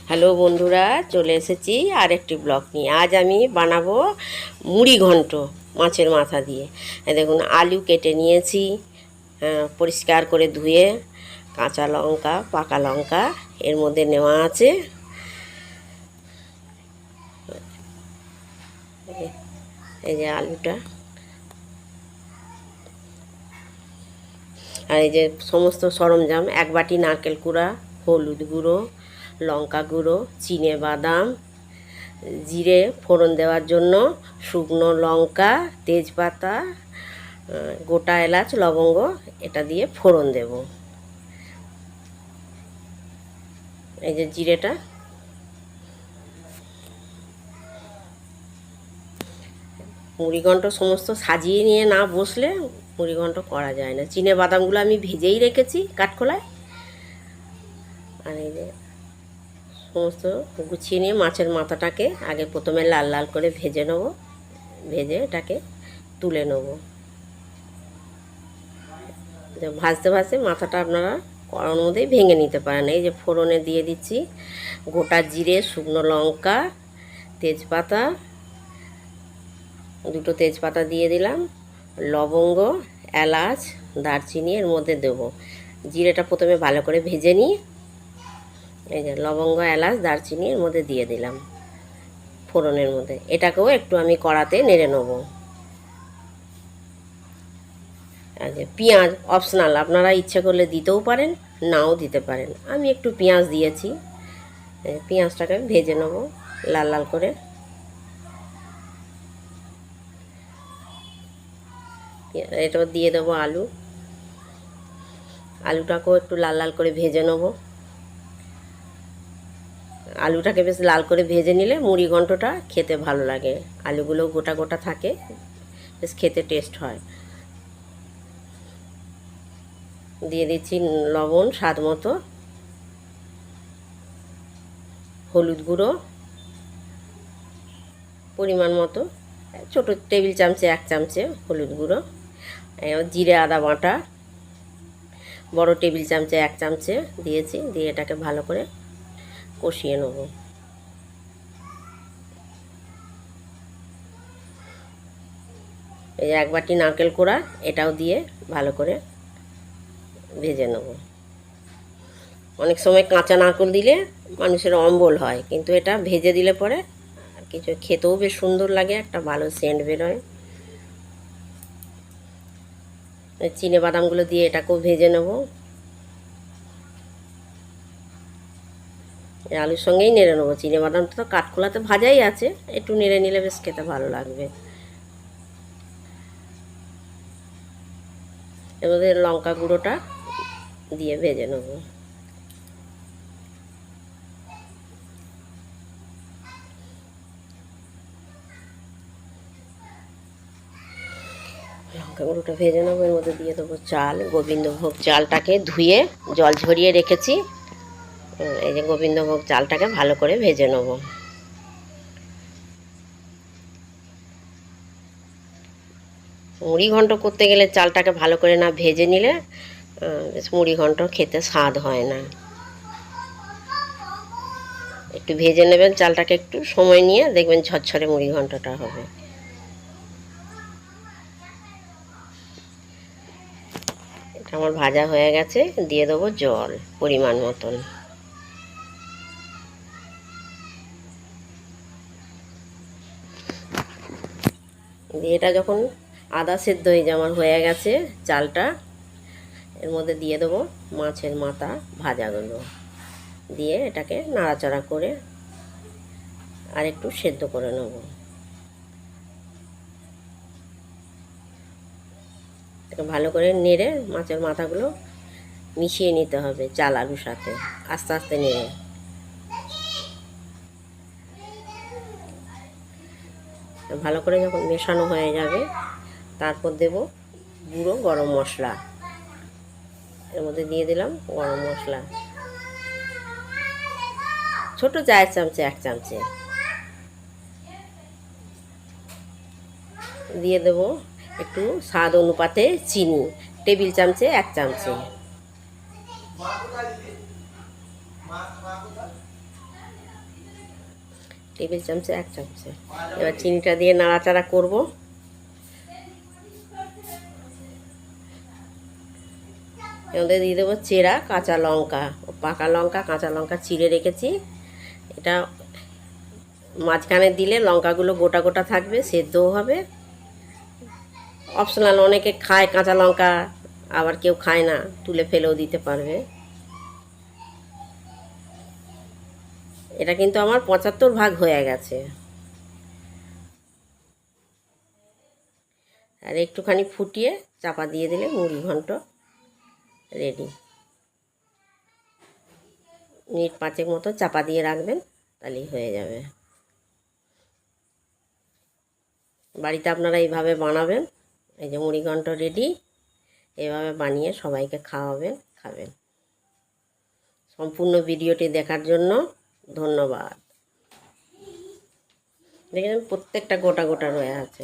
Hello বন্ধুরা, চলে এসেছি আরেকটি ব্লগ নিয়ে। আজ আমি বানাবো মুড়ি ঘন্ট মাছের মাথা দিয়ে। দেখুন, আলু কেটে নিয়েছি, পরিষ্কার করে ধুয়ে, কাঁচা লঙ্কা, পাকা লঙ্কা এর মধ্যে নেওয়া আছে। এই যে আলুটা, আর এই যে সমস্ত সরঞ্জাম: এক বাটি নারকেল কুড়া, হলুদ গুঁড়ো, লঙ্কা গুঁড়ো, চিনে বাদাম, জিরে ফোড়ন দেওয়ার জন্য, শুকনো লঙ্কা, তেজপাতা, গোটা এলাচ, লবঙ্গ, এটা দিয়ে ফোড়ন দেব। এই যে জিরেটা, মুড়িঘণ্ট সমস্ত সাজিয়ে নিয়ে না বসলে মুড়িঘণ্ট করা যায় না। চিনে বাদামগুলো আমি ভেজেই রেখেছি কাঠখোলায়। আর এই যে সমস্ত গুছিয়ে নিয়ে মাছের মাথাটাকে আগে প্রথমে লাল লাল করে ভেজে নেব, ভেজে এটাকে তুলে নেব। ভাজতে ভাজতে মাথাটা আপনারা কড়ার মধ্যেই ভেঙে নিতে পারেন। এই যে ফোড়নে দিয়ে দিচ্ছি গোটা জিরে, শুকনো লঙ্কা, তেজপাতা, দুটো তেজপাতা দিয়ে দিলাম, লবঙ্গ, এলাচ, দারচিনি এর মধ্যে দেব। জিরেটা প্রথমে ভালো করে ভেজে নিই। এই যে লবঙ্গ, এলাচ, দারচিনি এর মধ্যে দিয়ে দিলাম ফোড়নের মধ্যে। এটাকেও একটু আমি কড়াতে নেড়ে নেব। আর যে পেঁয়াজ অপশনাল, আপনারা ইচ্ছে করলে দিতেও পারেন, নাও দিতে পারেন। আমি একটু পেঁয়াজ দিয়েছি। পেঁয়াজটাকে ভেজে নেব লাল লাল করে। এটা দিয়ে দেবো আলু, আলুটাকেও একটু লাল লাল করে ভেজে নেব। আলুটাকে বেশ লাল করে ভেজে নিলে মুড়ি ঘন্টটা খেতে ভালো লাগে। আলুগুলো গোটা গোটা থাকে, বেশ খেতে টেস্ট হয়। দিয়ে দিচ্ছি লবণ স্বাদ মতো, হলুদ গুঁড়ো পরিমাণ মতো, ছোটো টেবিল চামচে 1 চামচে হলুদ গুঁড়ো। জিরে আদা বাটা বড় টেবিল চামচে 1 চামচে দিয়েছি। দিয়ে এটাকে ভালো করে কষিয়ে নেব। এই 1 বাটি নারকেল কোড়া, এটাও দিয়ে ভালো করে ভেজে নেব। অনেক সময় কাঁচা নারকেল দিলে মানুষের অম্বল হয়, কিন্তু এটা ভেজে দিলে পরে কিছু খেতেও বেশ সুন্দর লাগে, একটা ভালো সেন্ট বেরোয়। চিনে বাদামগুলো দিয়ে এটাকেও ভেজে নেব। আলুর সঙ্গেই নেড়ে নেবো। চিনে বাদামটা তো কাঠখোলাতে ভাজাই আছে, একটু নেড়ে নিলে বেশ খেতে ভালো লাগবে। এর মধ্যে লঙ্কা গুঁড়োটা দিয়ে ভেজে নেব। লঙ্কা গুঁড়োটা ভেজে নেবো। এর মধ্যে দিয়ে দেবো চাল, গোবিন্দভোগ চালটাকে ধুয়ে জল ঝরিয়ে রেখেছি। এই যে গোবিন্দভোগ চালটাকে ভালো করে ভেজে নেব। মুড়ি ঘন্ট করতে গেলে চালটাকে ভালো করে না ভেজে নিলে বেশ মুড়ি ঘন্ট খেতে স্বাদ হয় না। একটু ভেজে নেবেন চালটাকে, একটু সময় নিয়ে দেখবেন ঝরঝরে মুড়ি ঘন্টটা হবে। এটা আমার ভাজা হয়ে গেছে, দিয়ে দেবো জল পরিমাণ মতন। দিয়ে এটা যখন আদা সেদ্ধ হয়ে গেছে চালটা, এর মধ্যে দিয়ে দেবো মাছের মাথা ভাজাগুলো, দিয়ে এটাকে নাড়াচাড়া করে আর একটু সেদ্ধ করে নেব। ভালো করে নেড়ে মাছের মাথাগুলো মিশিয়ে নিতে হবে চাল আলুর সাথে, আস্তে আস্তে নেড়ে। ভালো করে যখন মেশানো হয়ে যাবে, তারপর দেব গুঁড়ো গরম মশলা। এর মধ্যে দিয়ে দিলাম গরম মশলা, ছোটো 4 চামচে 1 চামচে। দিয়ে দেব একটু স্বাদ অনুপাতে চিনি, টেবিল চামচে 1 চামচে। টেবিল চামচে 1 চামচে। এবার চিনিটা দিয়ে নাড়াচাড়া করব। এর মধ্যে দিয়ে দেবো চেরা কাঁচা লঙ্কা, পাকা লঙ্কা, কাঁচা লঙ্কা চিড়ে রেখেছি। এটা মাঝখানে দিলে লঙ্কাগুলো গোটা গোটা থাকবে, সেদ্ধও হবে। অপশনাল, অনেকে খায় কাঁচা লঙ্কা, আবার কেউ খায় না, তুলে ফেলেও দিতে পারবে। এটা কিন্তু আমার 75 ভাগ হয়ে গেছে। আর একটুখানি ফুটিয়ে চাপা দিয়ে দিলে মুড়ি ঘন্ট রেডি। মিনিট 5 মতো চাপা দিয়ে রাখবেন, তাহলেই হয়ে যাবে। বাড়িতে আপনারা এইভাবে বানাবেন। এই যে মুড়ি ঘন্ট রেডি। এভাবে বানিয়ে সবাইকে খাবেন। সম্পূর্ণ ভিডিওটি দেখার জন্য ধন্যবাদ। দেখেন প্রত্যেকটা গোটা গোটা রয়ে আছে।